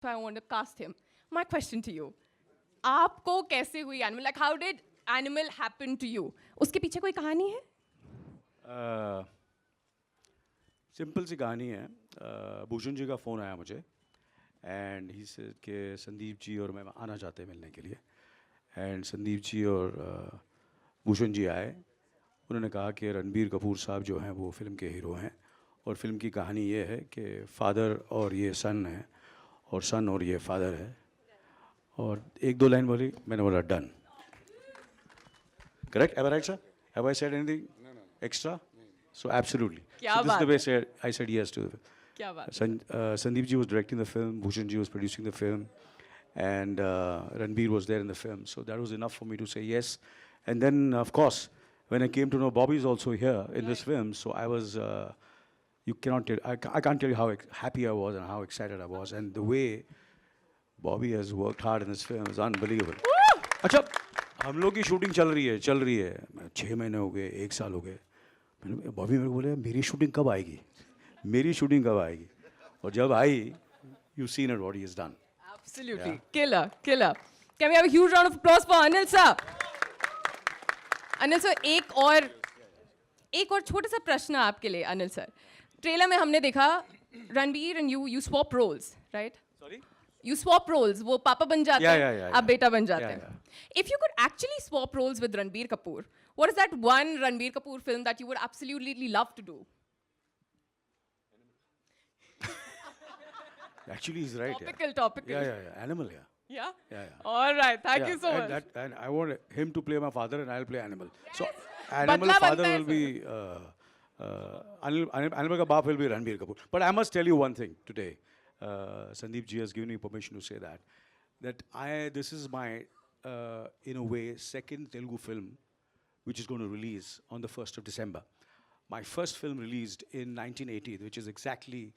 so I want to cast him. My question to you, आपको कैसे हुई Animal? Like how did Animal happen to you? उसके पीछे कोई कहानी है? सिंपल सी कहानी है. भूषण जी का फ़ोन आया मुझे एंड ही से कि संदीप जी और मैं आना चाहते हैं मिलने के लिए. एंड संदीप जी और भूषण जी आए. उन्होंने कहा कि रणबीर कपूर साहब जो हैं वो फिल्म के हीरो हैं और फिल्म की कहानी ये है कि फादर और ये सन है और सन और ये फादर है. और एक दो लाइन बोली, मैंने बोला done. Correct? Am I right sir? Have I said anything extra? So absolutely. क्या So this is the बात way I said yes to the film. क्या बात? Sandeep ji was directing the film, Bhushan ji was producing the film, and Ranbir was there in the film. So that was enough for me to say yes. And then, of course, when I came to know Bobby is also here in this film, so I was, you cannot tell, I can't tell you how happy I was and how excited I was. And the way Bobby has worked hard in this film is unbelievable. अच्छा, हम लोग की shooting चल रही है. 6 महीने हो गए, 1 साल हो गए. बॉबी मेरे को बोले मेरी शूटिंग कब आएगी. और जब आई, you seen it what he has done. Absolutely. Killer. Can we have a huge round of applause for Anil sir? Anil sir, एक और छोटा सा प्रश्न आपके लिए अनिल सर. ट्रेलर में हमने देखा Ranbir and you swap roles, right? Sorry? You swap roles. वो पापा बन जाते हैं, आप बेटा बन जाते हैं. If you could actually swap roles with Ranbir Kapoor, what is that one Ranbir Kapoor film that you would absolutely love to do? Actually, he's right. Topical. Yeah. Animal, yeah. Yeah? All right. Thank you so much. And I want him to play my father and I'll play Animal. Yes. So, Animal Badla father banta hai, will be, Animal ka baap will be Ranbir Kapoor. But I must tell you one thing today. Sandeep ji has given me permission to say that this is my, in a way, second Telugu film which is going to release on the 1st of December. My first film released in 1980, which is exactly,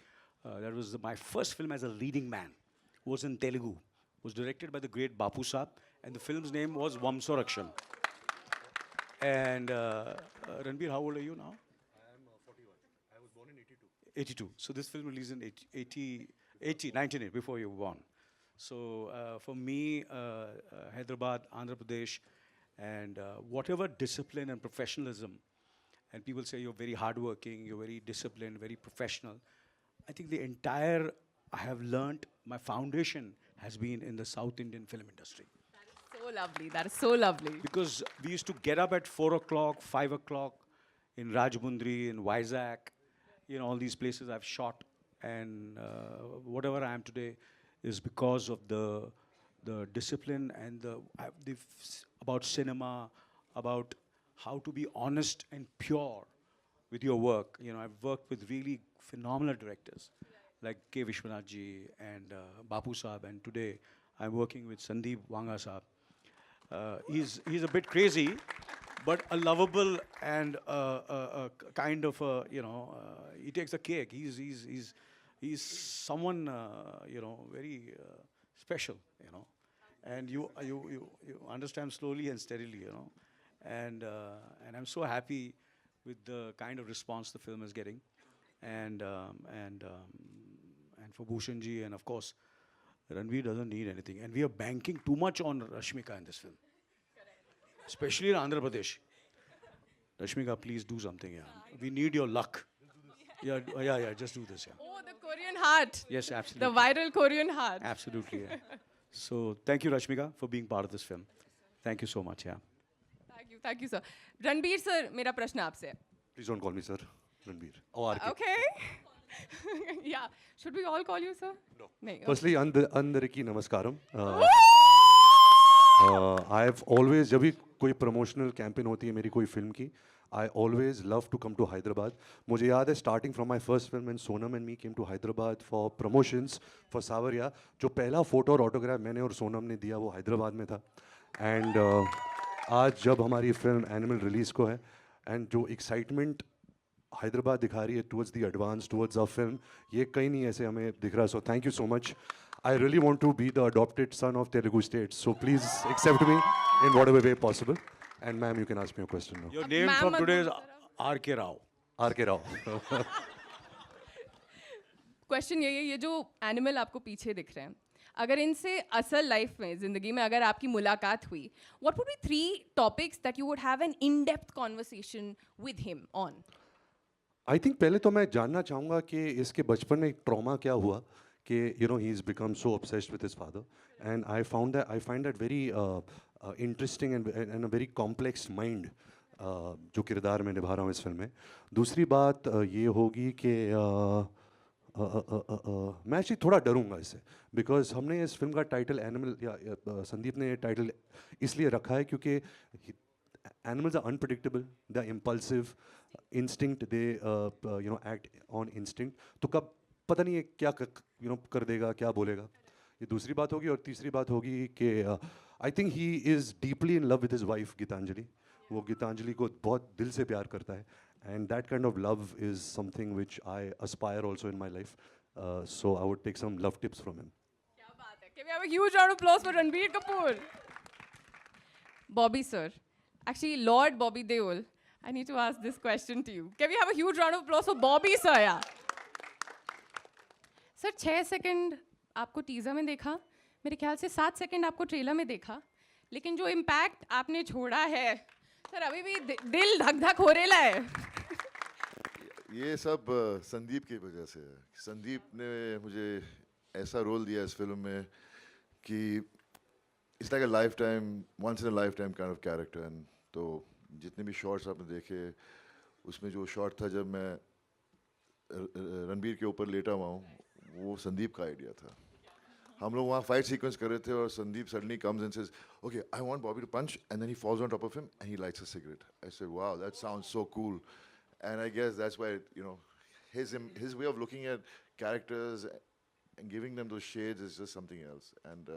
that was my first film as a leading man, was in Telugu. Was directed by the great Bapu Saab, and the film's name was Vamsarakshan. And Ranbir, how old are you now? I am 41. I was born in 82. 82. So this film released in 1980, before you were born. So for me, Hyderabad, Andhra Pradesh, and whatever discipline and professionalism, and people say you're very hardworking, you're very disciplined, very professional. I think the entire, I have learnt, my foundation has been in the South Indian film industry. That is so lovely. Because we used to get up at 4 o'clock, 5 o'clock in Rajmundry, in Vizag, all these places I've shot. And whatever I am today is because of the discipline and about cinema, about how to be honest and pure with your work. I've worked with really phenomenal directors like K. Vishwanath ji and Bapu Saab, and today I'm working with Sandeep Wanga Saab. He's a bit crazy, but a lovable and a kind of he takes the cake. He's someone very special, and you understand slowly and steadily, and I'm so happy with the kind of response the film is getting, and for Bhushan ji, and of course Ranveer doesn't need anything, and we are banking too much on Rashmika in this film, especially in Andhra Pradesh. Rashmika, please do something. We need your luck. Yeah, just do this. Oh, the Korean heart. Yes, absolutely. The viral Korean heart. Absolutely, yeah. So, thank you, Rashmika, for being part of this film. Thank you so much, yeah. Thank you, sir. Ranbir sir, मेरा प्रश्न आपसे है. Please don't call me sir, Ranbir. Or RK. Okay. Yeah. Should we all call you sir? No. नहीं. Firstly, Andariki Namaskaram. I've always, जब भी कोई promotional campaign होती है मेरी कोई film की, I always love to come to Hyderabad. मुझे याद है starting from my first film when Sonam and me came to Hyderabad for promotions for Savarya, जो पहला photo और autograph मैंने और सोनम ने दिया वो हैदराबाद में था. And आज जब हमारी film Animal release को है, and जो excitement हैदराबाद दिखा रही है towards the advance, towards our film, ये कहीं नहीं ऐसे हमें दिख रहा. So thank you so much. I really want to be the adopted son of Telugu states. So please accept me in whatever way possible. And ma'am, you can ask me a question now. Your name from today is R.K. Rao. R.K. Rao. Question ये जो animal आपको पीछे दिख रहे हैं, अगर इनसे असल लाइफ में जिंदगी में अगर आपकी मुलाकात हुई, what would be 3 topics that you would have an in-depth conversation with him on? I think पहले तो मैं जानना चाहूँगा कि इसके बचपन में एक ट्रॉमा क्या हुआ कि you know he is become so obsessed with his father, and I find that very interesting and a very complex mind जो किरदार मैं निभा रहा हूँ इस फिल्म में. दूसरी बात ये होगी कि मैं एक्चुअली थोड़ा डरूंगा इससे, बिकॉज हमने इस फिल्म का टाइटल एनिमल या संदीप ने टाइटल इसलिए रखा है क्योंकि animals are unpredictable, they're impulsive, instinct, they act on instinct. तो कब पता नहीं है क्या कर देगा, क्या बोलेगा. ये दूसरी बात होगी. और तीसरी बात होगी कि I think he is deeply in love with his wife Geetanjali. वो गीतांजलि को बहुत दिल से प्यार करता है, and that kind of love is something which I aspire also in my life. So I would take some love tips from him. क्या बात है. Can we have a huge round of applause for Ranbir Kapoor? Bobby sir. Actually, Lord Bobby Deol, I need to ask this question to you. Can we have a huge round of applause for Bobby sir? Yeah. Sir, 6 second आपको teaser में देखा, मेरे ख्याल से 7 second आपको trailer में देखा, लेकिन जो इम्पैक्ट आपने छोड़ा है, सर अभी भी दिल धक धक हो रेला है. ये सब संदीप की वजह से है. संदीप ने मुझे ऐसा रोल दिया इस फिल्म में कि it's like a lifetime, once in a lifetime kind of character. And तो जितने भी शॉट्स आपने देखे, उसमें जो शॉट था जब मैं रणबीर के ऊपर लेटा हुआ हूँ, वो संदीप का आइडिया था. हम लोग वहाँ फाइट सीक्वेंस कर रहे थे और Sandeep suddenly comes and says, okay I want Bobby to punch, and then he falls on top of him and he lights a cigarette. I said wow, that sounds so cool. And I guess that's why, you know, his way of looking at characters and giving them those shades is just something else. And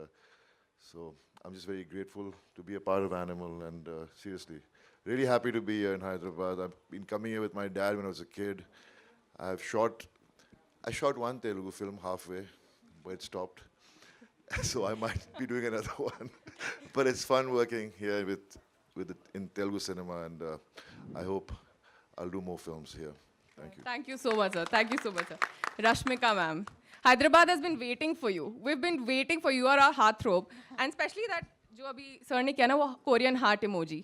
so I'm just very grateful to be a part of Animal, and seriously, really happy to be here in Hyderabad. I've been coming here with my dad when I was a kid. I shot one Telugu film halfway, but it stopped. So I might be doing another one. But it's fun working here in Telugu cinema, and I hope I'll do more films here. Thank you. Thank you so much, sir. Thank you so much, sir. Rashmika ma'am, Hyderabad has been waiting for you. We've been waiting for you. You are our heartthrob. And especially that, जो अभी sir ने किया ना वो Korean heart emoji.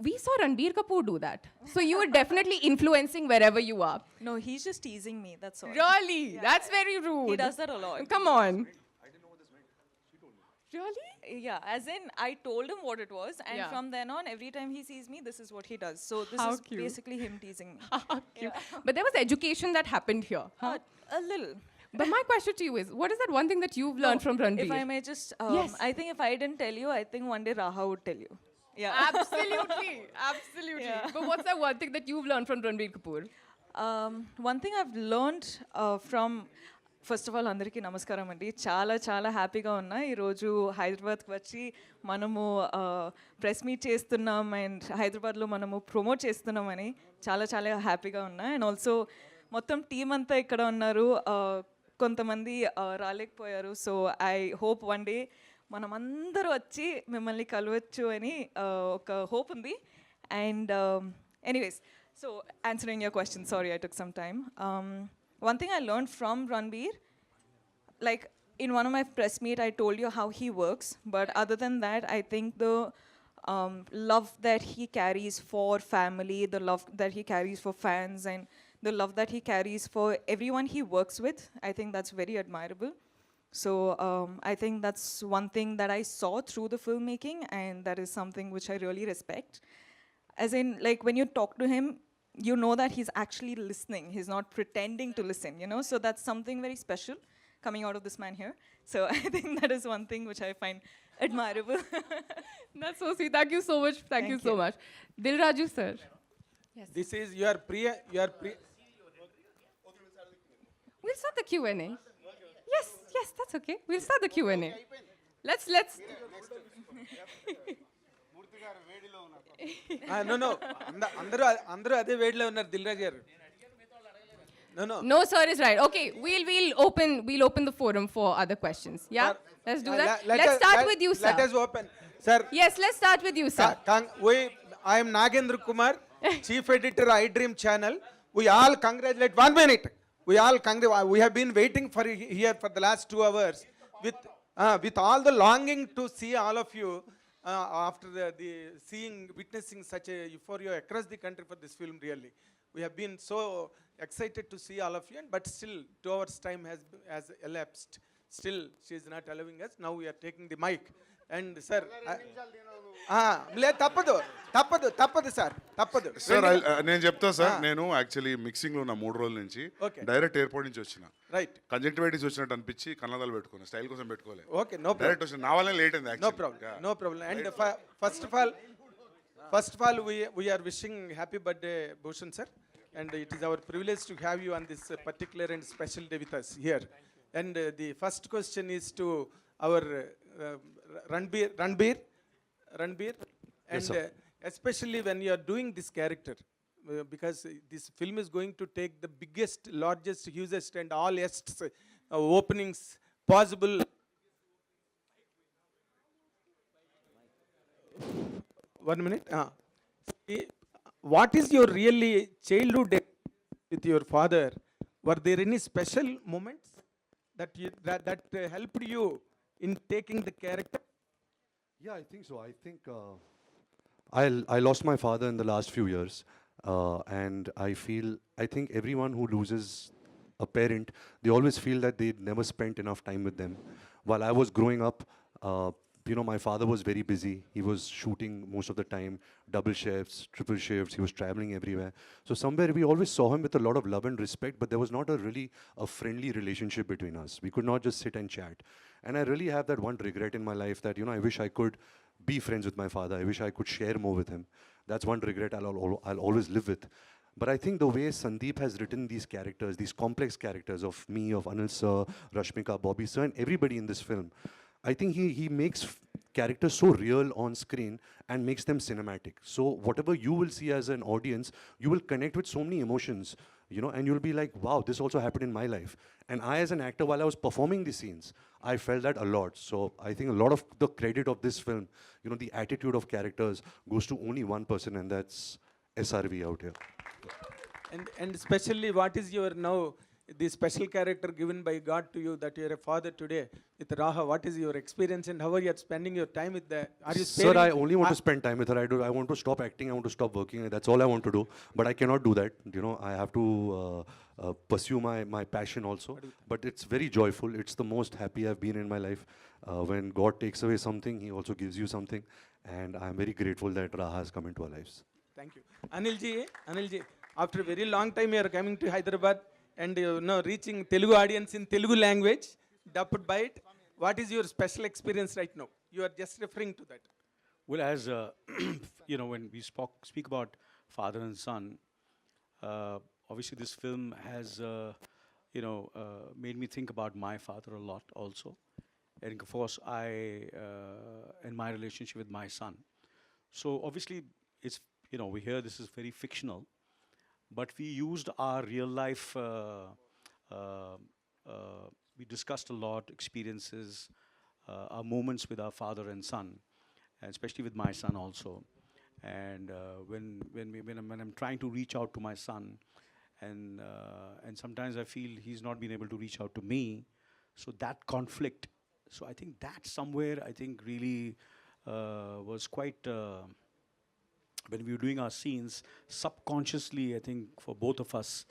We saw Ranbir Kapoor do that. So you are definitely influencing wherever you are. No, he's just teasing me, that's all. Really? That's very rude. He does that a lot. Come on. Really? Yeah, as in, I told him what it was, and Yeah. from then on, every time he sees me, this is what he does. So this How is cute. basically him teasing me. Cute. But there was education that happened here. Huh? A little. But my question to you is, what is that one thing that you've learned from Ranbir? If I may just, Yes. I think if I didn't tell you, I think one day Raha would tell you. Yeah. Absolutely. Absolutely. Yeah. But what's that one thing that you've learned from Ranbir Kapoor? One thing I've learned from, first of all అందరికీ నమస్కారం అండి. చాలా చాలా హ్యాపీగా ఉన్నా ఈరోజు హైదరాబాద్కి వచ్చి మనము ప్రెస్ మీట్ చేస్తున్నాం అండ్ హైదరాబాద్లో మనము ప్రమోట్ చేస్తున్నామని చాలా చాలా హ్యాపీగా ఉన్నా. అండ్ ఆల్సో మొత్తం టీం అంతా ఇక్కడ ఉన్నారు, కొంతమంది రాలేకపోయారు. So I hope one day మనం అందరూ వచ్చి మిమ్మల్ని కలవచ్చు అని ఒక హోప్ ఉంది. And anyways, so answering your question, sorry I took some time. One thing I learned from Ranbir, like in one of my press meet, I told you how he works. But other than that, I think the love that he carries for family, the love that he carries for fans, and the love that he carries for everyone he works with, I think that's very admirable. So I think that's one thing that I saw through the filmmaking, and that is something which I really respect. As in, like when you talk to him, you know that he's actually listening. He's not pretending to listen, you know? So that's something very special coming out of this man here. So I think that is one thing which I find admirable. That's so sweet. Thank you so much. Thank you so much. Dilraju sir. Yes. This is your We'll start the Q&A. Yes, that's okay. We'll start the Q&A. Let's no అందరూ అదే వేడిలో ఉన్నారు దిల్రాజ్ గారు. No sir is right. Okay, we'll open the forum for other questions. Yeah? Let's do that. Let's start with you, sir. Let us open. Sir. Yes, let's start with you, sir. I am Nagendra Kumar, Chief Editor, iDream Channel. We all congratulate. 1 minute. We have been waiting for here for the last 2 hours with all the longing to see all of you after the witnessing such a euphoria across the country for this film, really. We have been so excited to see all of you, but still 2 hours time has elapsed. Still, she is not allowing us. Now we are taking the mic. And sir, తప్పదు sir తప్పదు. Sir నేను చెప్తా sir, నేను actually mixing లో ఉన్న 3 రోజుల నుంచి Okay. Direct airport నుంచి వచ్చిన. రైట్. కంజంక్టివైటిస్ వచ్చినట్టు అనిపించి కన్నదాలు పెట్టుకున్నా, స్టైల్ కోసం పెట్టుకోలేదు. ఓకే, నో డైరెక్ట్ వచ్చిన, నా వల్లే లేట్ అయింది No actually. problem. Yeah. No problem. And first of all, we are wishing happy birthday, Bhushan sir. And it is our privilege to have you on this particular and special day with us here. And the first question is to our Ranbir. And sir. especially when you are doing this character, because this film is going to take the biggest, largest, hugest, and all openings possible. One minute. What is your really childhood with your father? Were there any special moments that helped you in taking the character? Yeah, I think so. I think I lost my father in the last few years, and I think everyone who loses a parent, they always feel that they never spent enough time with them. While I was growing up, my father was very busy. He was shooting most of the time, double shifts, triple shifts. He was traveling everywhere. So somewhere we always saw him with a lot of love and respect, but there was not a friendly relationship between us. We could not just sit and chat. And I really have that one regret in my life that, I wish I could be friends with my father. I wish I could share more with him. That's one regret I'll always live with. But I think the way Sandeep has written these characters, these complex characters of me, of Anil sir, Rashmika, Bobby sir, and everybody in this film, I think he makes characters so real on screen and makes them cinematic. So whatever you will see as an audience, you will connect with so many emotions, and you'll be like, wow, this also happened in my life. And I, as an actor, while I was performing these scenes, I felt that a lot. So I think a lot of the credit of this film, the attitude of characters goes to only one person, and that's SRV out here. And especially, what is your now the special character given by God to you, that you are a father today with Raha? What is your experience and how are you spending your time with the? Are you Sir, I only want to spend time with her. I want to stop acting. I want to stop working. That's all I want to do. But I cannot do that. I have to pursue my passion also. But it's very joyful. It's the most happy I've been in my life. When God takes away something, He also gives you something. And I'm very grateful that Raha has come into our lives. Thank you. Anilji, after a very long time you are coming to Hyderabad and reaching Telugu audience in Telugu language, dubbed by it. What is your special experience right now? You are just referring to that. Well, as when we speak about father and son, obviously this film has made me think about my father a lot also, and of course and my relationship with my son. So obviously it's we hear this is very fictional, but we used our real life. We discussed a lot experiences, our moments with our father and son, and especially with my son also. And when I'm trying to reach out to my son, and sometimes I feel he's not been able to reach out to me, so that conflict. So I think that somewhere really was quite. When we were doing our scenes, subconsciously, I think for both of us,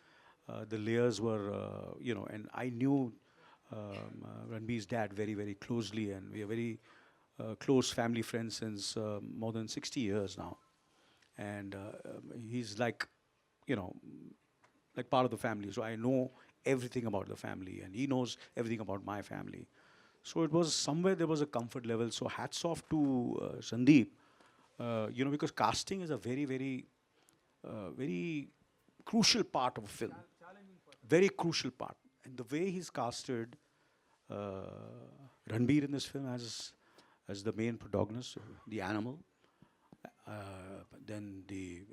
the layers were, and I knew Ranbir's dad very, very closely, and we are very close family friends since more than 60 years now. And he's like part of the family. So I know everything about the family, and he knows everything about my family. So it was somewhere there was a comfort level. So hats off to Sandeep. Because casting is a very, very, very crucial part of a film. Very crucial part. And the way he's casted Ranbir in this film as the main protagonist, the animal, then the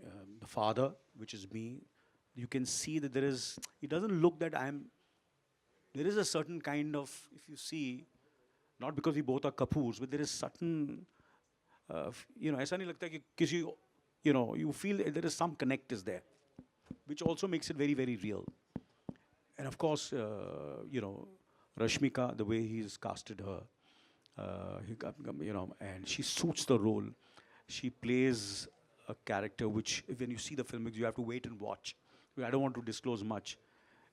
father, which is me, you can see that it doesn't look that there is a certain kind of, if you see, not because we both are Kapoors, but there is certain, ऐसा नहीं लगता कि किसी, you feel there is some connect is there, which also makes it very, very real. And of course, Rashmika, the way he's casted her, And she suits the role. She plays a character which, when you see the film, you have to wait and watch. I don't want to disclose much.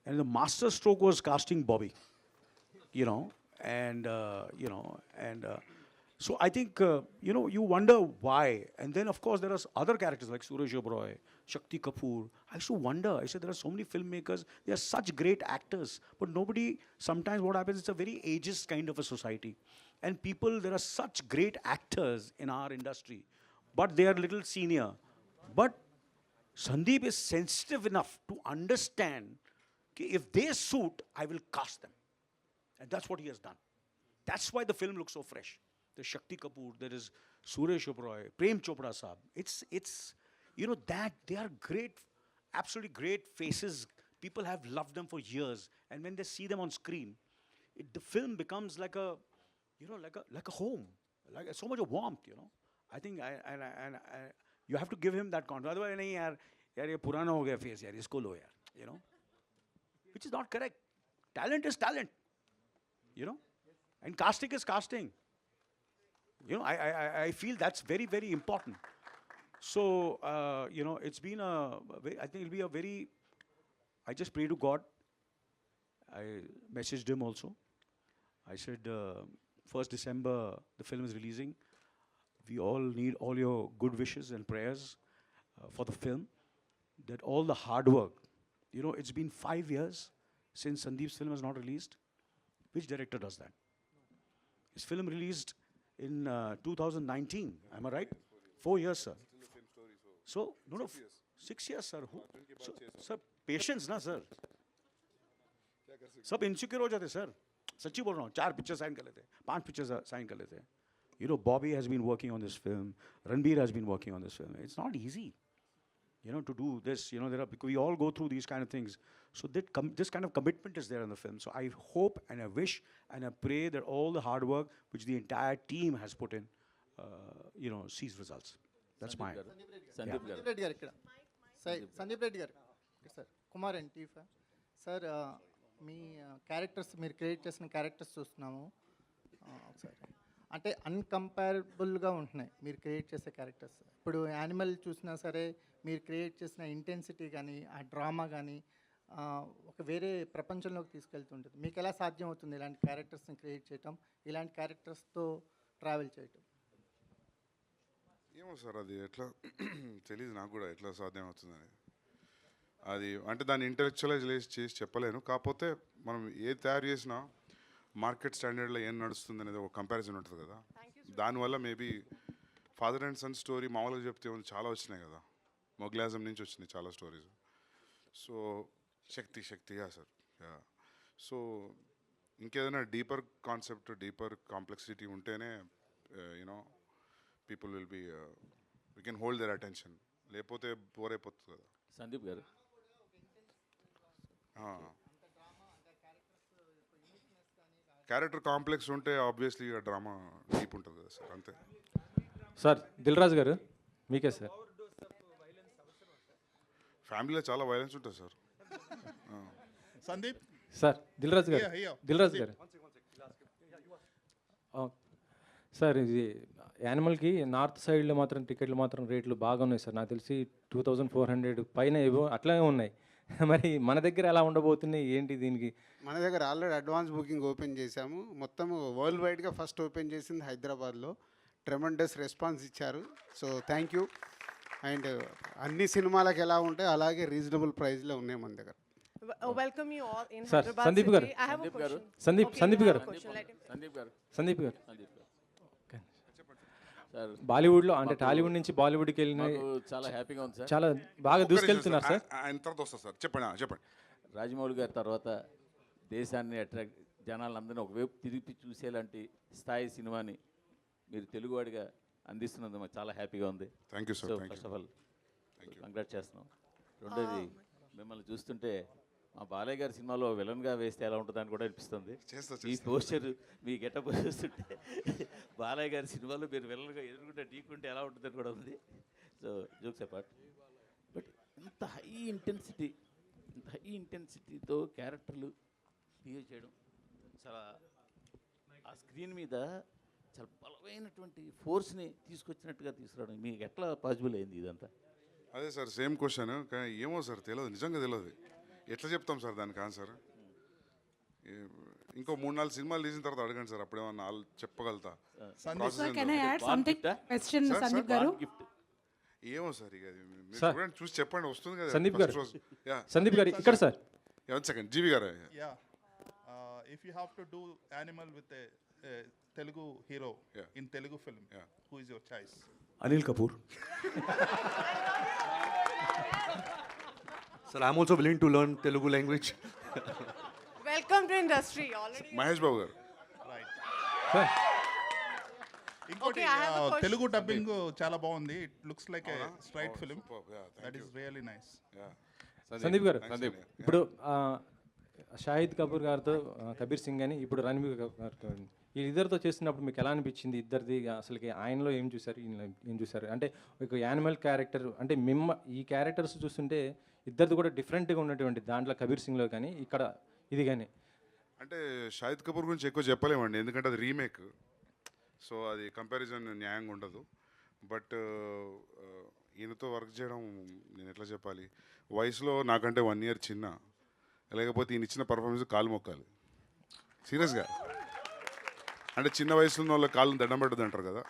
And the master stroke was casting Bobby, you know, and so I think, you wonder why. And then, of course, there are other characters like Suresh Oberoi, Shakti Kapoor. I used to wonder. I said, there are so many filmmakers. They are such great actors. But nobody, sometimes what happens, it's a very ageist kind of a society. And people, there are such great actors in our industry, but they are little senior. But Sandeep is sensitive enough to understand that if they suit, I will cast them. And that's what he has done. That's why the film looks so fresh. There's Shakti Kapoor, there is Suresh Oberoi, Prem Chopra Saab. It's that they are great, absolutely great faces. People have loved them for years. And when they see them on screen, the film becomes like a home, like so much of warmth, I think you have to give him that confidence. Otherwise, nahi yaar ye purana ho gaya face, yaar isko lo yaar, which is not correct. Talent is talent, and casting is casting. I feel that's very, very important. So, it's been I think it'll be a very, I just pray to God. I messaged him also. I said, 1st December, the film is releasing. We all need all your good wishes and prayers for the film. That all the hard work, it's been 5 years since Sandeep's film is not released. Which director does that? His film released in 2019, am I right? 4 years, sir. So, no, 6 years, sir. Sir, patience, na, sir. सब insecure हो जाते sir, सच्ची बोल रहा हूँ. 4 picture sign कर लेते हैं, 5 पिक्चर साइन कर लेते हैं. Bobby has been working on this film. Ranbir has been working on this film. It's not easy, to do this. Because we all go through these kind of things. So this kind of commitment is there in the film. So I hope and I wish and I pray that all the hard work which the entire team has put in, sees results. That's my. Sandeep Reddy గారు ఇక్కడ సందీప్ రెడ్డి గారు sir Kumar and TIFFA sir me characters మీరు create చేసిన characters చూస్తున్నాము ఒకసారి అంటే అన్కంపేరబుల్గా ఉంటున్నాయి మీరు క్రియేట్ చేసే క్యారెక్టర్స్. ఇప్పుడు యానిమల్ చూసినా సరే మీరు క్రియేట్ చేసిన ఇంటెన్సిటీ కానీ ఆ డ్రామా కానీ ఒక వేరే ప్రపంచంలోకి తీసుకెళ్తుంటుంది. మీకు ఎలా సాధ్యం అవుతుంది ఇలాంటి క్యారెక్టర్స్ని క్రియేట్ చేయటం, ఇలాంటి క్యారెక్టర్స్తో ట్రావెల్ చేయటం? ఏమో సార్, అది ఎట్లా తెలియదు నాకు కూడా, ఎట్లా సాధ్యం అవుతుందని. అది అంటే దాన్ని ఇంటెలెక్చువలైజ్ చేసి చెప్పలేను. కాకపోతే మనం ఏది తయారు చేసినా మార్కెట్ స్టాండర్డ్లో ఏం నడుస్తుంది అనేది ఒక కంపారిజన్ ఉంటుంది కదా. దానివల్ల maybe father and son story మామూలుగా చెప్తే చాలా వచ్చినాయి కదా, మొగ్లాజం నుంచి వచ్చినాయి చాలా stories. So Shakti sir. So ఇంకేదైనా డీపర్ కాన్సెప్ట్, డీపర్ కాంప్లెక్సిటీ ఉంటేనే people will be we can hold their attention. లేకపోతే బోర్ అయిపోతుంది కదా. సందీప్ గారు, క్యారెక్టర్ కాంప్లెక్స్ ఉంటే ఆబ్వియస్లీ డ్రామా డీప్ ఉంటుంది కదా సార్, అంతే. సార్ దిల్ రాజు గారు మీకే సార్. ఫ్యామిలీలో చాలా వైలెన్స్ ఉంటుంది సార్. సందీప్ సార్ దిల్ రాజు గారు, దిల్ రాజు గారు సార్, ఇది యానిమల్కి నార్త్ సైడ్లో మాత్రం టికెట్లు మాత్రం రేట్లు బాగా ఉన్నాయి సార్. నాకు తెలిసి 2400 పైన ఏవో అట్లాగే ఉన్నాయి. మరి మన దగ్గర ఎలా ఉండబోతున్నాయి ఏంటి దీనికి? మన దగ్గర ఆల్రెడీ అడ్వాన్స్ బుకింగ్ ఓపెన్ చేశాము. మొత్తం వరల్డ్ వైడ్గా ఫస్ట్ ఓపెన్ చేసింది హైదరాబాద్లో. ట్రెమండస్ రెస్పాన్స్ ఇచ్చారు. So thank you. అండ్ అన్ని సినిమాలకు ఎలా ఉంటాయి అలాగే రీజనబుల్ ప్రైస్లో ఉన్నాయి మన దగ్గర. Welcome you all in Sir, Hyderabad Sandeep city. garu. I have a question. Sandeep Okay, Sandeep you have garu. a question, let him- Sandeep గారు సార్ బాలీవుడ్లో అంటే టాలీవుడ్ నుంచి బాలీవుడ్కి వెళ్ళిన మాకు చాలా హ్యాపీగా ఉంది సార్. చాలా బాగా దూసుకెళ్తున్నారు సార్. ఆయన తర్వాత వస్తారు సార్. చెప్పండి. రాజమౌళి గారి తర్వాత దేశాన్ని అట్రాక్ట్ జనాలందరినీ ఒకవైపు తిరిగి చూసేలాంటి స్థాయి సినిమాని మీరు తెలుగువాడిగా అందిస్తున్నందుకు మాకు చాలా హ్యాపీగా ఉంది. Thank you sir. So first of all congrats చేస్తున్నాం. రెండోది మిమ్మల్ని చూస్తుంటే మా బాలయ్య గారి సినిమాలో విలన్గా వేస్తే ఎలా ఉంటుందని కూడా అనిపిస్తుంది. ఈ పోస్టర్, మీ గెటప్ చూస్తుంటే బాలయ్య గారి సినిమాలో మీరు విలన్గా ఎదుర్కొంటే ఢీకుంటే ఎలా ఉంటుందని కూడా ఉంది. సో జోక్స్ అపార్ట్, బట్ ఇంత హై ఇంటెన్సిటీతో క్యారెక్టర్లు బిహేవ్ చేయడం చాలా, ఆ స్క్రీన్ మీద చాలా బలమైనటువంటి ఫోర్స్ని తీసుకొచ్చినట్టుగా తీసుకురావడం మీకు ఎట్లా పాసిబుల్ అయింది ఇదంతా? అదే సార్ సేమ్ క్వశ్చన్, కానీ ఏమో సార్ తెలియదు, నిజంగా తెలియదు. ఎట్లా చెప్తాం సార్ దానికి ఆన్సర్? ఇంకో 3-4 సినిమాలు తీసిన తర్వాత అడగండి సార్, అప్పుడేమన్నా చెప్పగలుగుతా. ఏమో సార్ ఇక మీరు చూడండి, చూసి చెప్పండి, వస్తుంది కదా సందీప్ గారు. first రోజు. Yeah. సందీప్ గారు ఇక్కడ సార్. One second, జీవి గారు. If you have to do animal with a Telugu hero in Telugu film, who is your choice? Anil Kapoor. Sir, I'm also willing to learn Telugu language. Welcome to industry already. Mahesh Babu గారు. Right. Okay, I have a question. Telugu dubbing చాలా బాగుంది. It looks like a straight film. That is really nice. Sandeep గారు, ఇప్పుడు షాహిద్ కపూర్ గారితో కబీర్ సింగ్ అని, ఇప్పుడు రణబీర్ గారితో, ఈ ఇద్దరితో చేస్తున్నప్పుడు మీకు ఎలా అనిపించింది? ఇద్దరిది అసలుకి ఆయనలో ఏం చూసారు, ఈయనలో ఏం చూసారు? అంటే ఒక యానిమల్ క్యారెక్టర్ అంటే ఈ క్యారెక్టర్స్ చూస్తుంటే ఇద్దరిది కూడా డిఫరెంట్గా ఉన్నటువంటి, దాంట్లో కబీర్ సింగ్లో కానీ ఇక్కడ ఇది కానీ. అంటే షాహిద్ కపూర్ గురించి ఎక్కువ చెప్పలేమండి, ఎందుకంటే అది రీమేక్, సో అది కంపారిజన్ న్యాయంగా ఉండదు. బట్ ఈయనతో వర్క్ చేయడం, నేను ఎట్లా చెప్పాలి, వయసులో నాకంటే 1 year చిన్న, లేకపోతే ఈయన ఇచ్చిన పర్ఫార్మెన్స్ కాలు మొక్కాలి సీరియస్గా. అంటే చిన్న వయసులో ఉన్న వాళ్ళ కాళ్ళని దండం పెట్టదు అంటారు కదా.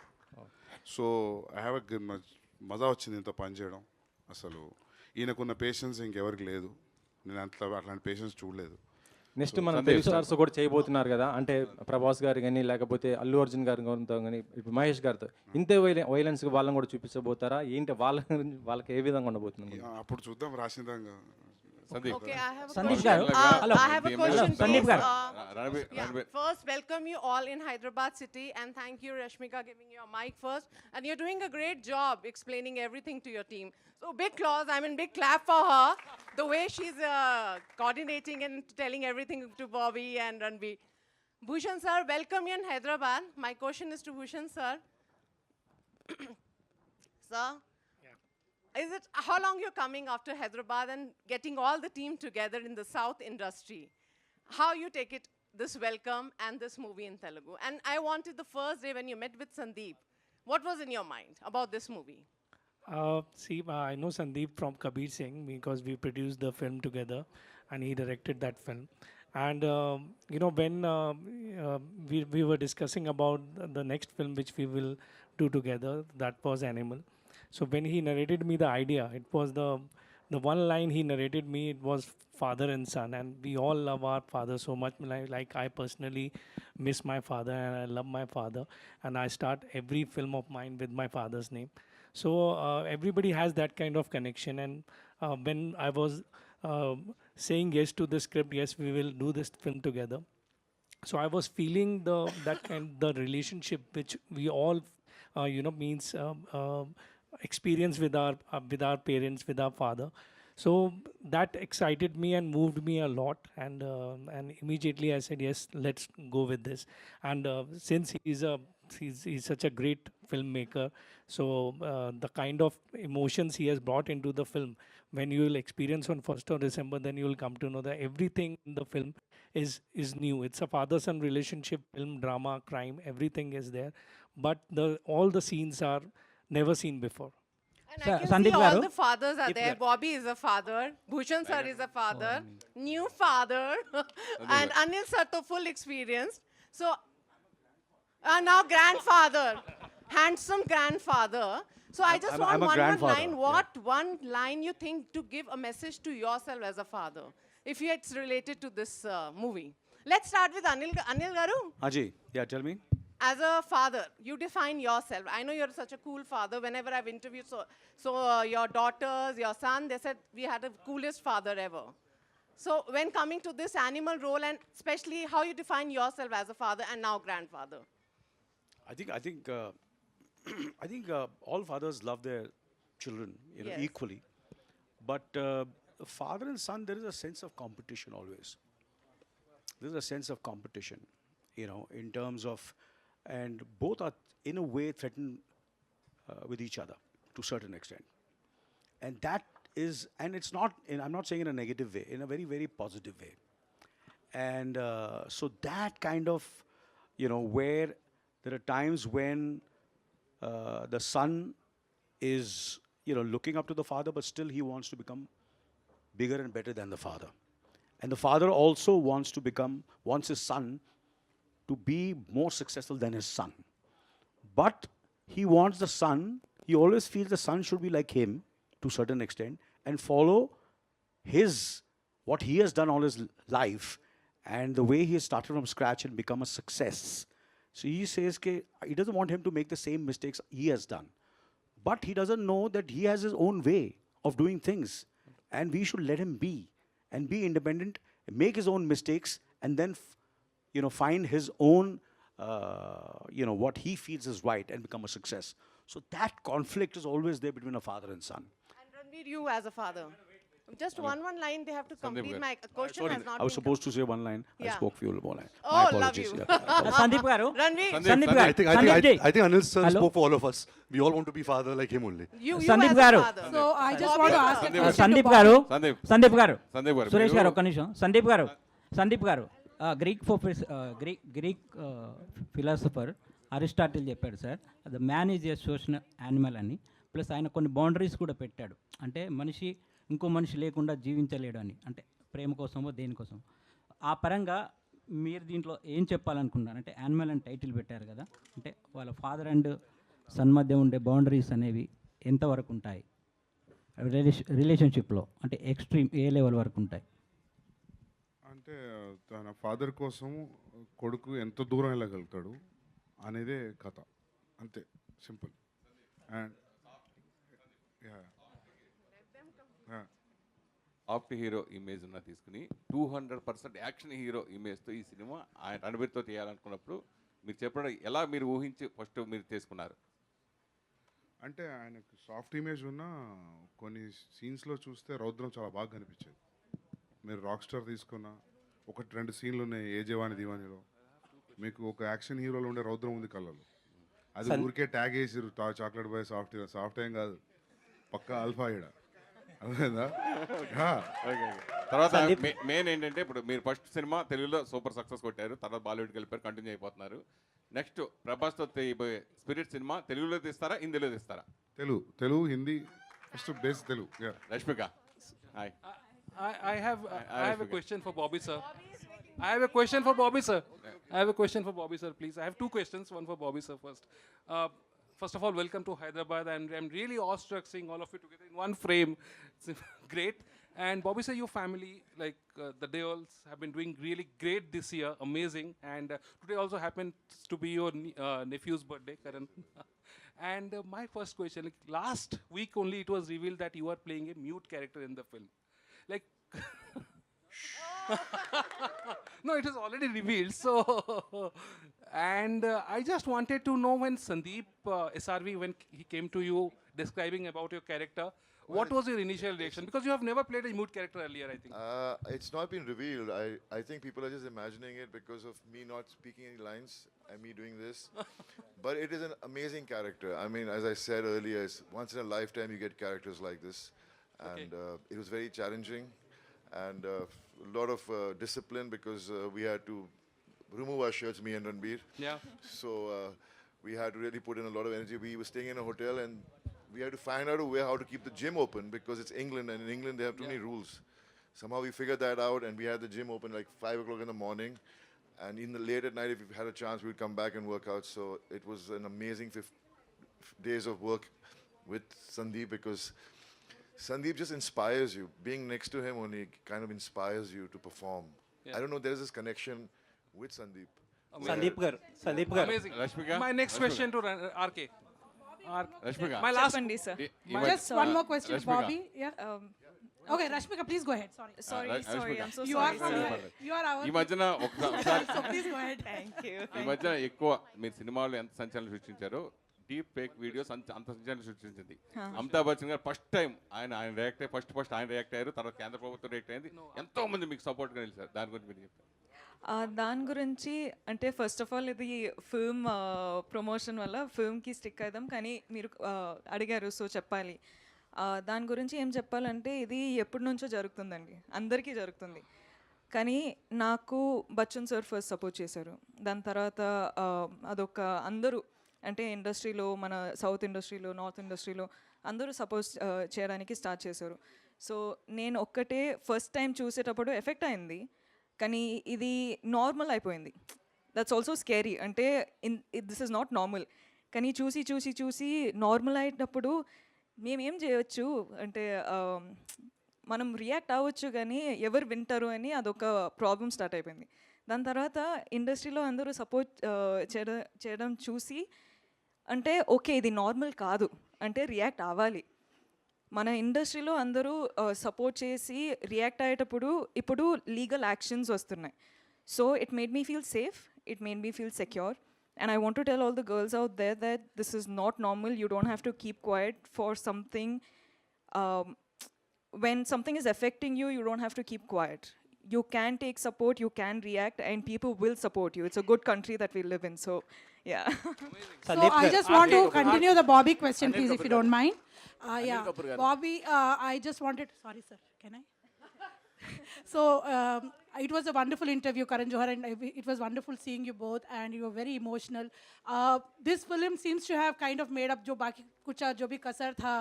సో ఐ హ్యావ్ మజా వచ్చింది ఇంత పని చేయడం. అసలు ఈయనకున్న పేషెన్స్ ఇంకెవరికి లేదు, నేను అట్లాంటి పేషెన్స్ చూడలేదు. నెక్స్ట్ మనం తెలుగు స్టార్స్ కూడా చేయబోతున్నారు కదా, అంటే ప్రభాస్ గారు కానీ లేకపోతే అల్లు అర్జున్ గారితో కానీ ఇప్పుడు మహేష్ గారితో ఇంతే వైలెన్స్ వాళ్ళని కూడా చూపించబోతారా ఏంటి? వాళ్ళకి ఏ విధంగా ఉండబోతుంది? అప్పుడు చూద్దాం రాసిందంగా. Okay, I have a question. Sandeep first, welcome you all in Hyderabad city, and thank you, Rashmika, giving your mic first. And you're doing a great job explaining everything to your team. So big applause, big clap for her. The way she's coordinating and telling everything to Bobby and Ranbir. Bhushan sir, welcome you in Hyderabad. My question is to Bhushan sir. Sir, is it how long you're coming after Hyderabad and getting all the team together in the South industry? How you take it, this welcome and this movie in Telugu? And I wanted the first day when you met with Sandeep, what was in your mind about this movie? See, I know Sandeep from Kabir Singh because we produced the film together and he directed that film. And when we were discussing about the next film which we will do together, that was Animal. So when he narrated me the idea, it was the one line he narrated me, it was father and son, and we all love our father so much. Like I personally miss my father and I love my father, and I start every film of mine with my father's name. So everybody has that kind of connection, and when I was saying yes to the script, yes, we will do this film together. So I was feeling the relationship which we all means experience with our parents, with our father. So that excited me and moved me a lot, and immediately I said yes, let's go with this. And since he's such a great filmmaker, so the kind of emotions he has brought into the film, when you will experience on 1st of December, then you will come to know that everything in the film is new. It's a father-son relationship film, drama, crime, everything is there, but all the scenes are never seen before. And I can see all the fathers are there. Bobby is a father. Bhushan sir is a father. New father. And Anil sir to full experienced. So, now grandfather. Handsome grandfather. So I just want one line. What one line you think to give a message to yourself as a father? If it's related to this movie. Let's start with Anil Garu. Haji, yeah, tell me. As a father, you define yourself. I know you're such a cool father. Whenever I've interviewed your daughters, your son, they said we had the coolest father ever. So when coming to this animal role, and especially how you define yourself as a father and now grandfather. I think all fathers love their children, equally. But father and son, there is a sense of competition always. There is a sense of competition, in terms of. And both are, in a way, threatened with each other to a certain extent. And that is, and it's not, I'm not saying in a negative way, in a very, very positive way. And so that kind of, where there are times when the son is, looking up to the father, but still he wants to become bigger and better than the father. And the father also wants his son to be more successful than his son. But he always feels the son should be like him to a certain extent and follow what he has done all his life and the way he has started from scratch and become a success. So he says he doesn't want him to make the same mistakes he has done. But he doesn't know that he has his own way of doing things. And we should let him be and be independent, make his own mistakes, and then, find his own, what he feels is right and become a success. So that conflict is always there between a father and son. And Ranveer, you as a father. Just one line they have to complete. My question has not I was been supposed to say one line. I Yeah. spoke few more line. Oh, My love apologies. you. Yeah. Sandeep garu. Ranveer. Sandeep garu. I think Anil sir Hello? spoke for all of us. We all want to be father like him only. You Sandeep as a garu. father. So I just want to ask a question Sandeep to గారు Bobby. Sandeep గారు సందీప్ గారు, సురేష్ మీరు- గారు ఒక్క నిమిషం సందీప్ గారు Greek philosopher Aristotle చెప్పాడు sir the man is a social animal అని ప్లస్ ఆయన కొన్ని బౌండరీస్ కూడా పెట్టాడు అంటే మనిషి ఇంకో మనిషి లేకుండా జీవించలేడు అని అంటే ప్రేమ కోసమో దేనికోసం ఆ పరంగా మీరు దీంట్లో ఏం చెప్పాలనుకున్నారు అంటే యానిమల్ అని టైటిల్ పెట్టారు కదా అంటే వాళ్ళ ఫాదర్ అండ్ సన్ మధ్య ఉండే బౌండరీస్ అనేవి ఎంతవరకు ఉంటాయి రిలేషన్షిప్లో అంటే ఎక్స్ట్రీమ్ ఏ లెవెల్ వరకు ఉంటాయి అంటే తన ఫాదర్ కోసం కొడుకు ఎంత దూరం వెళ్ళగలుగుతాడు అనేదే కథ, అంతే, simple. And after hero image ఉన్న తీసుకుని 200% యాక్షన్ హీరో ఇమేజ్తో ఈ సినిమా ఆయన రణబీర్తో తీయాలనుకున్నప్పుడు మీరు చెప్పడం ఎలా మీరు ఊహించి ఫస్ట్ మీరు తీసుకున్నారు? అంటే ఆయనకు సాఫ్ట్ ఇమేజ్ ఉన్న కొన్ని సీన్స్లో చూస్తే రౌద్రం చాలా బాగా కనిపించేది. మీరు రాక్ స్టార్ తీసుకున్న ఒకటి రెండు సీన్లు ఉన్నాయి ఏ జవాని దివానీలో, మీకు ఒక యాక్షన్ హీరోలో ఉండే రౌద్రం ఉంది కళ్ళలో. అది ఊరికే ట్యాగ్ వేసిరు చాక్లెట్ బాయ్ సాఫ్ట్ ఏం కాదు, పక్కా అల్ఫా ఈడ, అర్థమైందా? తర్వాత మెయిన్ ఏంటంటే ఇప్పుడు మీరు ఫస్ట్ సినిమా తెలుగులో సూపర్ సక్సెస్ కొట్టారు, తర్వాత బాలీవుడ్కి వెళ్ళిపోయారు, కంటిన్యూ అయిపోతున్నారు. నెక్స్ట్ ప్రభాస్తో తీయబోయే స్పిరిట్ సినిమా తెలుగులో తీస్తారా హిందీలో తీస్తారా? Telugu Hindi first base Telugu. Rashmika, hi. I have a question for Bobby sir. I have a question for Bobby sir. Please. I have two questions. One for Bobby sir first. First of all, welcome to Hyderabad. I'm really awestruck seeing all of you together in one frame. It's great. And Bobby sir, your family, like the Deols, have been doing really great this year. Amazing. And today also happens to be your nephew's birthday, Karan. And my first question, like last week only it was revealed that you are playing a mute character in the film. Like, no, it is already revealed. So, and I just wanted to know when Sandeep SRV, when he came to you describing about your character, what was your initial reaction? Because you have never played a mute character earlier, I think. It's not been revealed. I think people are just imagining it because of me not speaking any lines and me doing this. But it is an amazing character. I mean, as I said earlier, it's once in a lifetime you get characters like this. And it was very challenging and a lot of discipline because we had to remove our shirts, me and Ranveer. Yeah. So we had to really put in a lot of energy. We were staying in a hotel and we had to find out a way how to keep the gym open because it's England and in England they have too many rules. Somehow we figured that out and we had the gym open like 5 o'clock in the morning. And in the late at night, if we had a chance, we'd come back and work out. So it was an amazing days of work with Sandeep because Sandeep just inspires you. Being next to him only kind of inspires you to perform. I don't know, there's this connection with Sandeep. Sandeep garu. Amazing. Rashmika? My next question to RK. Rashmika. My last చెప్పండి sir. Just one more question, Rashmika. Bobby. Yeah. Okay, Rashmika, please go ahead. Sorry. Sorry, I'm so You sorry. are from sir. here. You are our. ఈ మధ్యన ఒకసారి So please go ahead. Thank you. ఈ మధ్యన ఎక్కువ మీరు సినిమాలో ఎంత సంచలనం సృష్టించారో డీప్ ఫేక్ వీడియోస్ అంత సంచలనం సృష్టించింది. అమితాబ్ బచ్చన్ గారు ఫస్ట్ టైం ఆయన రియాక్ట్ అయ్యి ఫస్ట్ ఆయన రియాక్ట్ అయ్యారు, తర్వాత కేంద్ర ప్రభుత్వం రియాక్ట్ అయింది, ఎంతో మంది మీకు సపోర్ట్గా నిలిచారు. దాని గురించి మీరు చెప్పారు. దాని గురించి అంటే ఫస్ట్ ఆఫ్ ఆల్ ఇది ఫిల్మ్ ప్రమోషన్ వల్ల ఫిల్మ్కి స్టిక్ అవుదాం, కానీ మీరు అడిగారు సో చెప్పాలి. దాని గురించి ఏం చెప్పాలంటే ఇది ఎప్పటి నుంచో జరుగుతుందండి, అందరికీ జరుగుతుంది. కానీ నాకు బచ్చన్ సార్ ఫస్ట్ సపోర్ట్ చేశారు. దాని తర్వాత అదొక అందరూ అంటే ఇండస్ట్రీలో, మన సౌత్ ఇండస్ట్రీలో, నార్త్ ఇండస్ట్రీలో అందరూ సపోర్ట్ చేయడానికి స్టార్ట్ చేశారు. సో నేను ఒక్కటే ఫస్ట్ టైం చూసేటప్పుడు ఎఫెక్ట్ అయింది, కానీ ఇది నార్మల్ అయిపోయింది. That's also scary. అంటే దిస్ ఇస్ నాట్ నార్మల్. కానీ చూసి చూసి చూసి నార్మల్ అయ్యేటప్పుడు మేమేం చేయవచ్చు అంటే మనం రియాక్ట్ అవ్వచ్చు, కానీ ఎవరు వింటారు అని అదొక ప్రాబ్లం స్టార్ట్ అయిపోయింది. దాని తర్వాత ఇండస్ట్రీలో అందరూ సపోర్ట్ చేయడం చూసి అంటే ఓకే ఇది నార్మల్ కాదు, అంటే రియాక్ట్ అవ్వాలి. మన ఇండస్ట్రీలో అందరూ సపోర్ట్ చేసి రియాక్ట్ అయ్యేటప్పుడు ఇప్పుడు లీగల్ యాక్షన్స్ వస్తున్నాయి. So it made me feel safe, it made me feel secure. And I want to tell all the girls out there that this is not normal. You don't have to keep quiet for something. When something is affecting you, you don't have to keep quiet. You can take support, you can react, and people will support you. It's a good country that we live in. So, yeah. So I just want to continue the Bobby question, please, if you don't mind. Yeah, Bobby, I just wanted. Sorry, sir. Can I? So it was a wonderul interview, Karan Johar, and it was wonderful seeing you both, and you were very emotional. This film seems to have kind of made up जो बाकी कुछ जो भी कसर था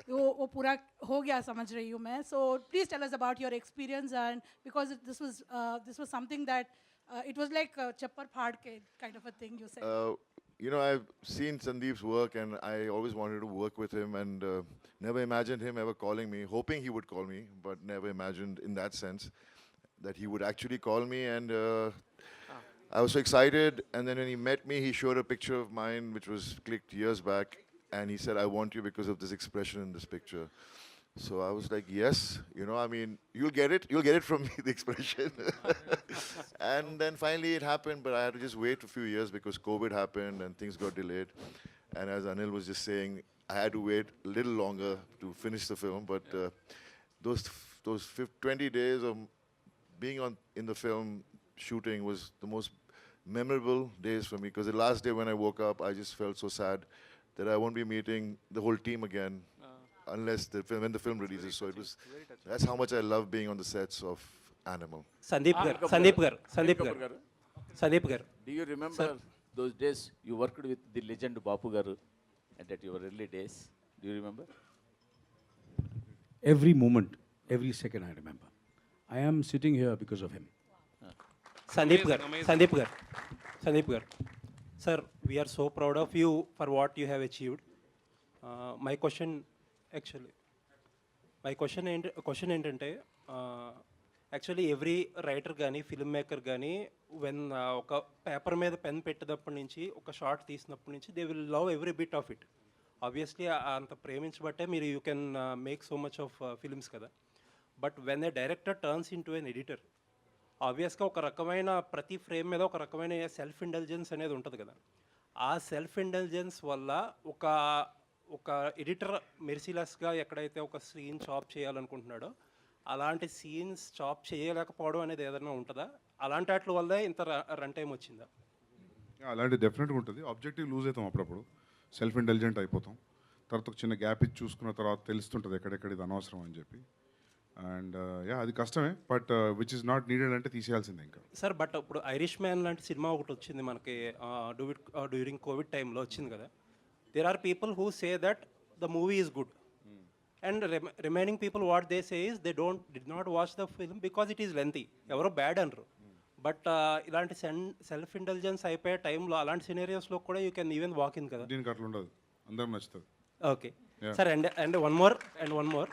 वो पूरा हो गया, समझ रही हूँ मैं. So please tell us about your experience, and because this was something that it was like chappar phad ke kind of a thing you said. You know, I've seen Sandeep's work, and I always wanted to work with him, and never imagined him ever calling me, hoping he would call me, but never imagined in that sense that he would actually call me. And I was so excited, and then when he met me, he showed a picture of mine which was clicked years back, and he said, I want you because of this expression in this picture. So I was like, yes, you know, I mean, you'll get it from me, the expression. And then finally it happened, but I had to just wait a few years because COVID happened and things got delayed. And as Anil was just saying, I had to wait a little longer to finish the film, but those 20 days of being in the film shooting was the most memorable days for me, because the last day when I woke up, I just felt so sad that I won't be meeting the whole team again unless when the film releases. So that's how much I love being on the sets of Animal. Sandeep gar. Do you remember those days you worked with the legend Bapu garu and at your early days? Do you remember? Every moment, every second I remember. I am sitting here because of him. Sandeep gar. Sir, we are so proud of you for what you have achieved. My question ఏంటంటే actually every writer కానీ film maker కానీ when ఒక paper మీద pen పెట్టినప్పటి నుంచి ఒక short తీసినప్పటి నుంచి they will love every bit of it. Obviously అంత ప్రేమించబట్టే మీరు you can make so much of films కదా. But when a director turns into an editor, ఆబ్వియస్గా ఒక రకమైన ప్రతి ఫ్రేమ్ మీద ఒక రకమైన సెల్ఫ్ ఇంటెలిజెన్స్ అనేది ఉంటుంది కదా. ఆ సెల్ఫ్ ఇంటెలిజెన్స్ వల్ల ఒక ఎడిటర్ మెర్సిలెస్గా ఎక్కడైతే ఒక సీన్ చాప్ చేయాలనుకుంటున్నాడో అలాంటి సీన్స్ చాప్ చేయలేకపోవడం అనేది ఏదైనా ఉంటుందా? అలాంటి వాటి వల్లే ఇంత రన్ టైం వచ్చిందా? అలాంటి డెఫినెట్గా ఉంటుంది. ఆబ్జెక్టివ్ లూజ్ అవుతాం అప్పుడప్పుడు, సెల్ఫ్ ఇంటెలిజెంట్ అయిపోతాం. తర్వాత ఒక చిన్న గ్యాప్ ఇచ్చి చూసుకున్న తర్వాత తెలుస్తుంటుంది ఎక్కడెక్కడ ఇది అనవసరం అని చెప్పి. అండ్ అది కష్టమే, but which is not needed అంటే తీసేయాల్సిందే ఇంకా. సార్ బట్ ఇప్పుడు ఐరిష్ మ్యాన్ లాంటి సినిమా ఒకటి వచ్చింది మనకి డ్యూరింగ్ కోవిడ్ టైంలో వచ్చింది కదా. There are people who say that the movie is good and remaining people what they say is they did not watch the film because it is lengthy. ఎవరో bad అనరు. బట్ ఇలాంటి self intelligence అయిపోయే టైంలో అలాంటి సినేరియోస్లో కూడా you can even walk in కదా. దీనికి అట్లా ఉండదు, అందరం నచ్చుతుంది. Okay sir. And one more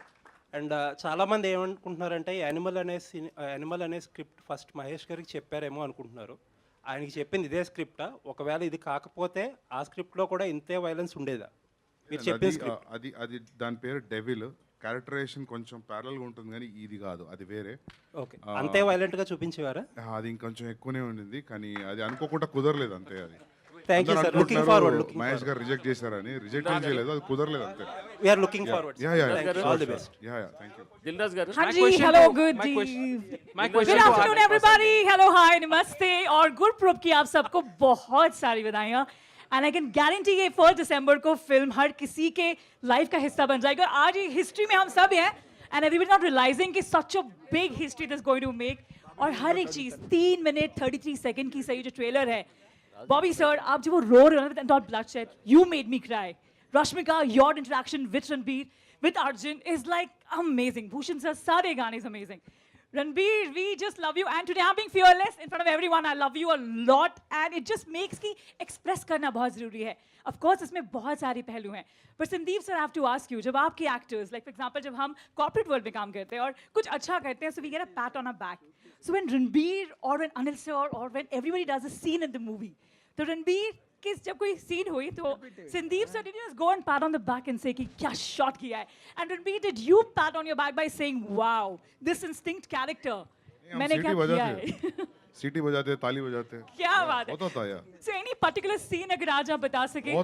and చాలామంది ఏమనుకుంటున్నారంటే యానిమల్ అనే స్క్రిప్ట్ ఫస్ట్ మహేష్ గారికి చెప్పారేమో అనుకుంటున్నారు. ఆయనకి చెప్పింది ఇదే స్క్రిప్టా? ఒకవేళ ఇది కాకపోతే ఆ స్క్రిప్ట్లో కూడా ఇంతే వైలెన్స్ ఉండేదా? మీరు చెప్పిన స్క్రిప్ట్ అది దాని పేరు డెవిల్. క్యారెక్టరైజేషన్ కొంచెం ప్యారల్గా ఉంటుంది కానీ ఇది కాదు, అది వేరే. ఓకే, అంతే వైలెంట్గా చూపించేవారా? అది ఇంకొంచెం ఎక్కువనే ఉండింది, కానీ అది అనుకోకుండా కుదరలేదు అంతే. అది thank you sir. Looking forward. Mahesh garu reject చేశారని రిజెక్ట్ ఏం చేయలేదు, అది కుదరలేదు అంతే. We are looking forward. All the best. Thank you. Dilraj garu. हाँ जी, hello, good afternoon everybody. Hello, hi, नमस्ते और गुरपुरब की आप सबको बहुत सारी बधाइयाँ. एंड आई कैन गारंटी ये 1 दिसंबर को फिल्म हर किसी के लाइफ का हिस्सा बन जाएगी. और आज ये हिस्ट्री में हम सब हैं एंड एवरीबडी नॉट रियलाइजिंग कि such a big history this going to make. और हर एक चीज़ 3 मिनट 33 सेकंड की सही जो ट्रेलर है बॉबी सर आप जब वो रो रहे हो ना bloodshed you made me cry Rashmika, your interaction with Ranbir, with Arjun is like amazing. Bhushan sir, सारे गाने is amazing. Ranbir, we just love you. And today I'm being fearless in front of everyone. I love you a lot. And it just makes कि express करना बहुत ज़रूरी है. Of course, इसमें बहुत सारे पहलू हैं. But Sandeep sir, I have to ask you, जब आपके actors, like for example, जब हम corporate world में काम करते हैं और कुछ अच्छा करते हैं, so we get a pat on our back. So when Ranbir or when Anil sir or when everybody does a scene in the movie, तो Ranbir कि जब कोई सीन हुई तो Sandeep sir did you just go and pat on the back and say कि क्या shot किया है and Ranbir did you pat on your back by saying wow this instinct character मैंने क्या किया है सीटी बजाते ताली बजाते क्या बात है होता था यार so any particular scene अगर आज आप बता सके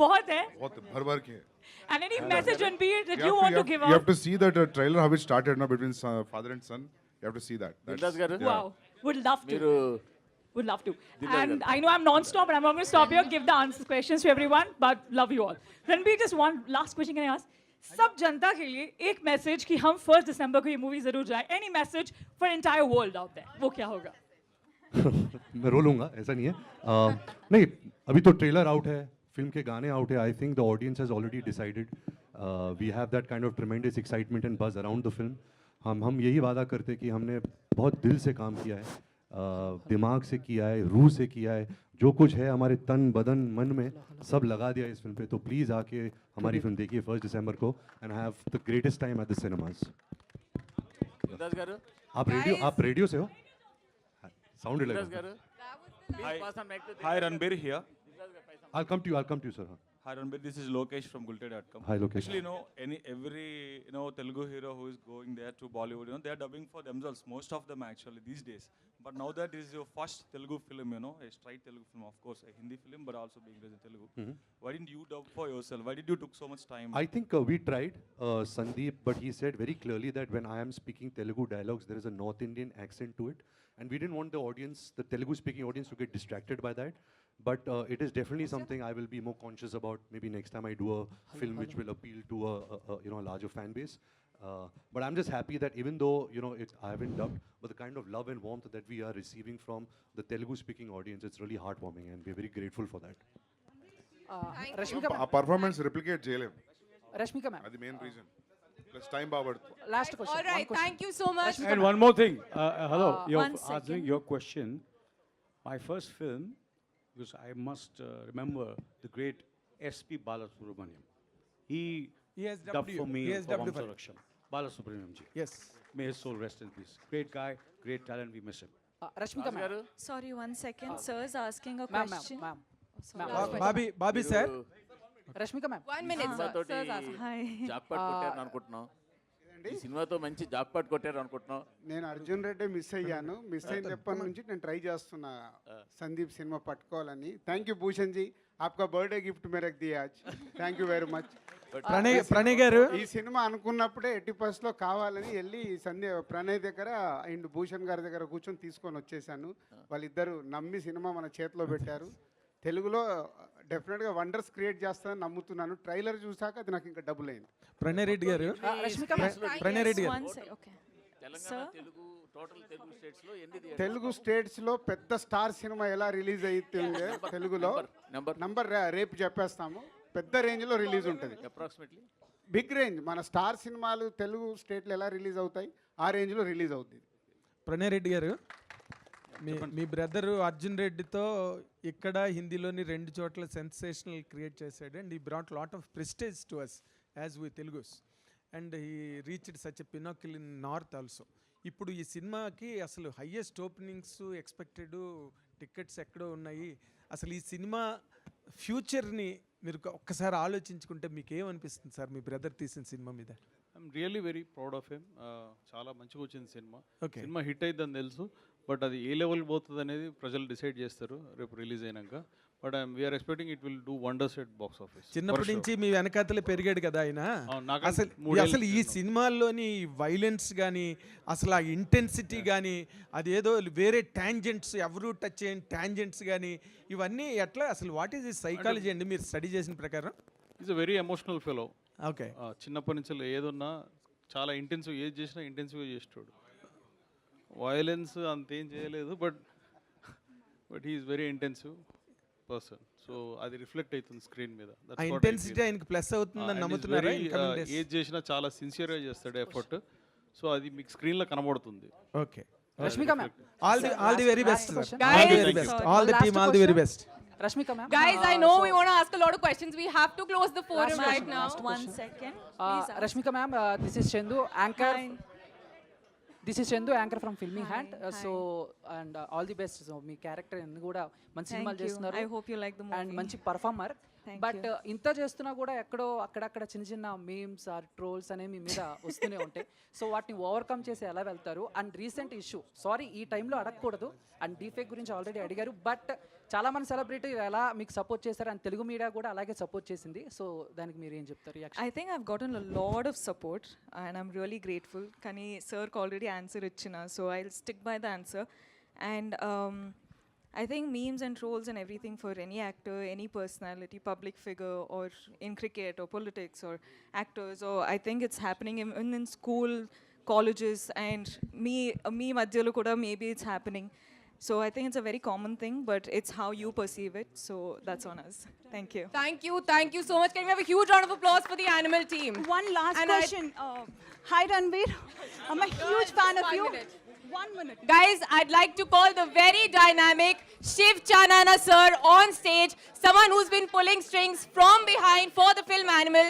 बहुत है भर भर के and any message Ranbir that you want to give out you have to see that trailer how it started now between father and son you have to see that wow would love to Would love to. And I know I'm non-stop, but I'm not going to stop here. Give the answers, questions to everyone, but love you all. Ranbir, just one last question can I ask? सब जनता के लिए एक message कि हम 1 दिसंबर को ये movie जरूर जाएं. Any message for entire world out there? वो क्या होगा? मैं रो लूँगा ऐसा नहीं है नहीं अभी तो ट्रेलर आउट है फिल्म के गाने आउट है I think the audience has already decided we have that kind of tremendous excitement and buzz around the film हम यही वादा करते कि हमने बहुत दिल से काम किया है दिमाग से किया है रूह से किया है जो कुछ है हमारे तन बदन मन में सब लगा दिया इस फिल्म पे तो प्लीज़ आके हमारी फिल्म देखिए 1 दिसंबर को and have the greatest time at the cinemas आप रेडियो से हो साउंड लगा Hi Ranbir here. I'll come to you sir. Hi Ranbir, this is Lokesh from Gulted.com. Hi Lokesh. Actually, every Telugu hero who is going there to Bollywood, they are dubbing for themselves. Most of them actually these days. But now that this is your first Telugu film, a straight Telugu film, of course, a Hindi film, but also being raised in Telugu. Why didn't you dub for yourself? Why did you took so much time? I think we tried, Sandeep, but he said very clearly that when I am speaking Telugu dialogues, there is a North Indian accent to it. And we didn't want the audience, the Telugu-speaking audience, to get distracted by that. But it is definitely something I will be more conscious about. Maybe next time I do a film which will appeal to a larger fan base. But I'm just happy that even though I haven't dubbed, but the kind of love and warmth that we are receiving from the Telugu-speaking audience, it's really heartwarming, and we're very grateful for that. Rashmika, our performance replicate JLM. Rashmika ma'am. That's the main reason. Plus time power. Last question. All right, thank you so much. And one more thing. Hello, you're one second. answering your question. My first film, because I must remember the great S.P. Balasubramaniam. He has dubbed for me he has for dubbed for Vamsa Balasubramaniam ji. Yes. May his soul rest in peace. Great guy, great talent, we miss him. Rashmika ma'am. Sorry, 1 second. Sir is asking a Ma'am, question. ma'am. Bobby sir. Rashmika ma'am. 1 minute, sir. Sir's asking. Hi. Jackpot కొట్టారు అనుకుంటున్నాం ఈ సినిమాతో మంచి jackpot కొట్టారు అనుకుంటున్నాం నేను Arjun Reddy miss అయ్యాను miss అయినప్పటి నుంచి నేను ట్రై చేస్తున్నా సందీప్ సినిమా పట్టుకోవాలని థ్యాంక్ యూ భూషణ్ జీ आपका బర్త్డే గిఫ్ట్ మే రఖ్ దియా आज thank you very much Pranay garu ఈ సినిమా అనుకున్నప్పుడే 80% లో కావాలని వెళ్ళి ప్రణయ్ దగ్గర అండ్ భూషణ్ గారి దగ్గర కూర్చొని తీసుకొని వచ్చేసాను వాళ్ళిద్దరు నమ్మి సినిమా మన చేతిలో పెట్టారు తెలుగులో డెఫినెట్గా వండర్స్ క్రియేట్ చేస్తానని నమ్ముతున్నాను ట్రైలర్ చూసాక అది నాకు ఇంకా డబుల్ అయింది ప్రణయ్ రెడ్డి గారు తెలుగు స్టేట్స్ లో పెద్ద స్టార్ సినిమా ఎలా రిలీజ్ అవుతుంది తెలుగులో నంబర్ రేపు చెప్పేస్తాము పెద్ద రేంజ్ లో రిలీజ్ ఉంటుంది అప్రాక్సిమేట్లీ బిగ్ రేంజ్ మన స్టార్ సినిమాలు తెలుగు స్టేట్లో ఎలా రిలీజ్ అవుతాయి ఆ రేంజ్ లో రిలీజ్ అవుతుంది ప్రణయ్ రెడ్డి గారు మీ బ్రదరు అర్జున్ రెడ్డితో ఇక్కడ హిందీలోని 2 చోట్ల సెన్సేషనల్ క్రియేట్ చేశాడు అండ్ ఈ brought lot of prestige to us as we Telugus and he reached such a pinnacle in north also ఇప్పుడు ఈ సినిమాకి అసలు హయ్యెస్ట్ ఓపెనింగ్స్ ఎక్స్పెక్టెడ్ టికెట్స్ ఎక్కడో ఉన్నాయి అసలు ఈ సినిమా ఫ్యూచర్ని మీరు ఒక్కసారి ఆలోచించుకుంటే మీకు ఏమనిపిస్తుంది సార్ మీ బ్రదర్ తీసిన సినిమా మీద I'm really very proud of him చాలా మంచిగా వచ్చింది సినిమా Okay. సినిమా హిట్ అయిద్దని తెలుసు బట్ అది ఏ లెవెల్ పోతుంది అనేది ప్రజలు డిసైడ్ చేస్తారు రేపు రిలీజ్ అయినాక but we are expecting it will do wonders at box office చిన్నప్పటి నుంచి మీ వెనకాతలే పెరిగాడు కదా ఆయన నాకు అసలు ఈ సినిమాల్లోని వైలెన్స్ కానీ అసలు ఆ ఇంటెన్సిటీ కానీ అదేదో వేరే టాంజెంట్స్ ఎవరు టచ్ చేయని టాంజెంట్స్ కానీ ఇవన్నీ ఎట్లా అసలు వాట్ ఈజ్ ఈ సైకాలజీ అండి మీరు స్టడీ చేసిన ప్రకారం is a very emotional fellow okay చిన్నప్పటి నుంచి ఏదున్నా చాలా ఇంటెన్సివ్ ఏది చేసినా ఇంటెన్సివ్గా చేస్తాడు వైలెన్స్ అంతేం చేయలేదు, but he is very intensive person. So అది రిఫ్లెక్ట్ అవుతుంది స్క్రీన్ మీద. ఆ ఇంటెన్సిటీ ఆయనకి ప్లస్ అవుతుందని నమ్ముతున్నారా? ఏది చేసినా చాలా సిన్సియర్గా చేస్తాడు ఎఫర్ట్. సో అది మీకు స్క్రీన్లో కనబడుతుంది. Okay. Rashmika ma'am, all the very best. All the team, all the very best. Rashmika ma'am. Guys, I know we want to ask a lot of questions. We have to close the forum right now. Just 1 second. Rashmika ma'am, this is Chendu, anchor. This is Chendu, anchor from Filmy Hand. So, and all the best. So, me character అన్ని కూడా మంచి సినిమాలు చేస్తున్నారు. I hope you like the movie. And మంచి performer. But ఇంత చేస్తున్నా కూడా ఎక్కడో అక్కడక్కడ చిన్న చిన్న మీమ్స్ ఆర్ ట్రోల్స్ అనేవి మీ మీద వస్తూనే ఉంటాయి. సో వాటిని ఓవర్కమ్ చేసి ఎలా వెళ్తారు? అండ్ రీసెంట్ ఇష్యూ, సారీ ఈ టైంలో అడగకూడదు, అండ్ డీఫేక్ గురించి ఆల్రెడీ అడిగారు, బట్ చాలా మంది సెలబ్రిటీ ఎలా మీకు సపోర్ట్ చేశారు, అండ్ తెలుగు మీడియా కూడా అలాగే సపోర్ట్ చేసింది. సో దానికి మీరు ఏం చెప్తారు? I think I've gotten a lot of support and I'm really grateful. Kani sir already answered ichina, so I'll stick by the answer. And I think memes and trolls and everything for any actor, any personality, public figure, or in cricket or politics or actors, or I think it's happening even in school, colleges, and me madhyalo kuda maybe it's happening. So I think it's a very common thing, but it's how you perceive it. So that's on us. Thank you. Thank you so much. Can we have a huge round of applause for the Animal team? One last question. Hi Ranveer, I'm a huge fan of you. 1 minute. Guys, I'd like to call the very dynamic Shiv Chanana sir on stage, someone who's been pulling strings from behind for the film Animal.